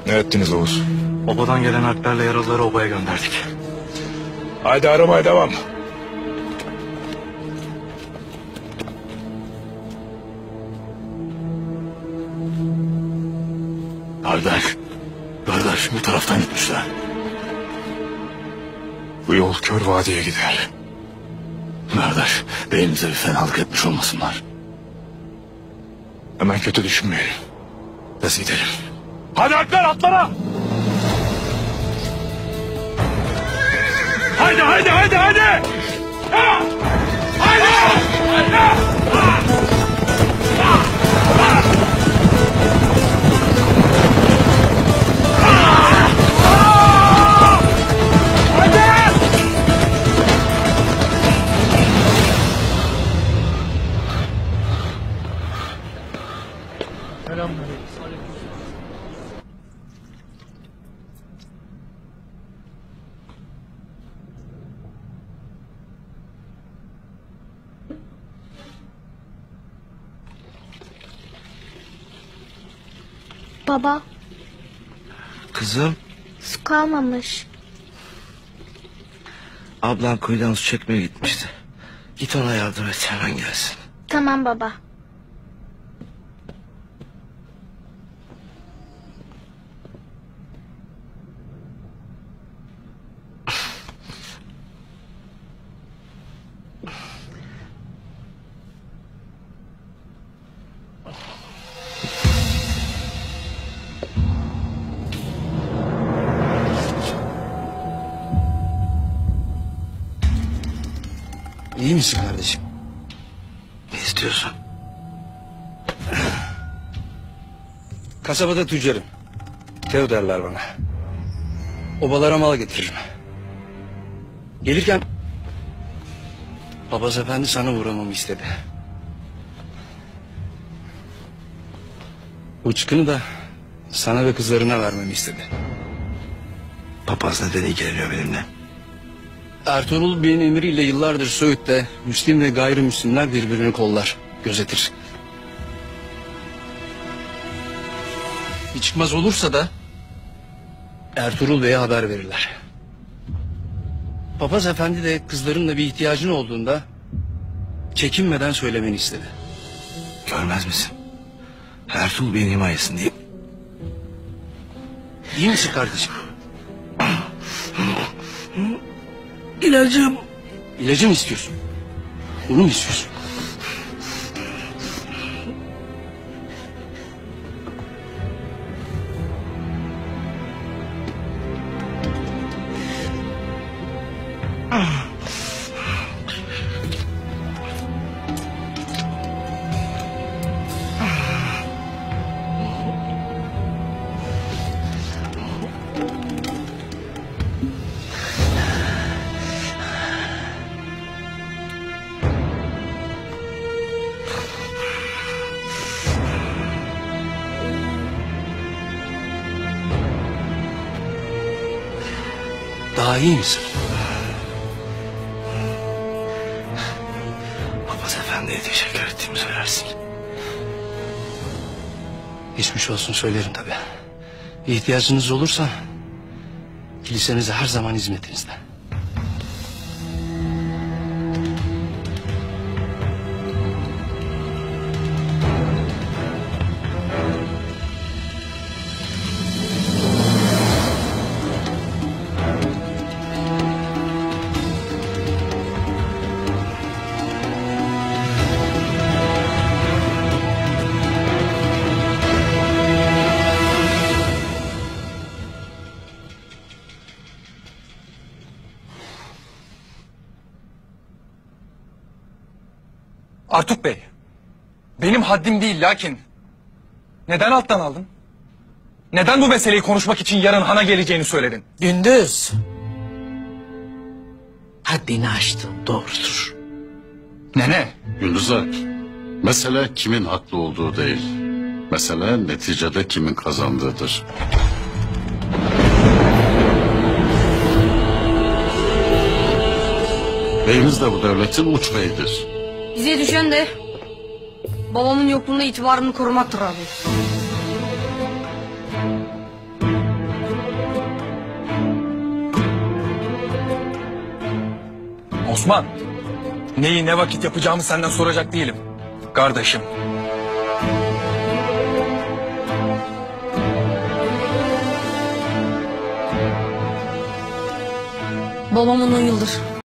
Ne ettiniz Oğuz? Obadan gelen harplerle yaralıları obaya gönderdik. Haydi aramaya devam. Kardeş bu taraftan gitmişler. Bu yol Kör Vadi'ye gider. Kardeş beynimize bir fenalık etmiş olmasınlar. Hemen kötü düşünmeyelim. Biz gidelim. Hadi Alper atlara! Haydi! Ha! Haydi! Baba, Kızım, su kalmamış. ablan kuyudan su çekmeye gitmişti. Git ona yardım et, hemen gelsin. Tamam baba. İyi misin kardeşim? Ne istiyorsun? Kasabada tüccarım. Teo derler bana. Obalara mal getiririm. Gelirken papaz efendi sana uğramamı istedi. Bu çıkını da sana ve kızlarına vermemi istedi. Papaz neden ilgileniyor benimle? Ertuğrul Bey'in emriyle yıllardır Söğüt'te Müslim ve gayrimüslimler birbirini kollar, gözetir. Bir çıkmaz olursa da Ertuğrul Bey'e haber verirler. Papaz efendi de kızlarınla bir ihtiyacın olduğunda çekinmeden söylemeni istedi. Görmez misin? Ertuğrul Bey'in himayesindeyim. İyi misin kardeşim? İlacım. İlacı mı istiyorsun? Bunu mu istiyorsun? Daha iyi misin? Papaz efendiye teşekkür ettiğimi söylersin. Geçmiş olsun söylerim tabii. Bir ihtiyacınız olursa kilisenize her zaman hizmetinizde. Artuk Bey, benim haddim değil lakin neden alttan aldın? Neden bu meseleyi konuşmak için yarın hana geleceğini söyledin? Gündüz. Haddini aştın, doğrudur. Nene. Gündüz'e mesele kimin haklı olduğu değil. Mesele neticede kimin kazandığıdır. Beyimiz de bu devletin uç beyidir. Bize düşen de babamın yokluğunda itibarını korumaktır abi. Osman, neyi ne vakit yapacağımı senden soracak değilim. Kardeşim. Babam 10 yıldır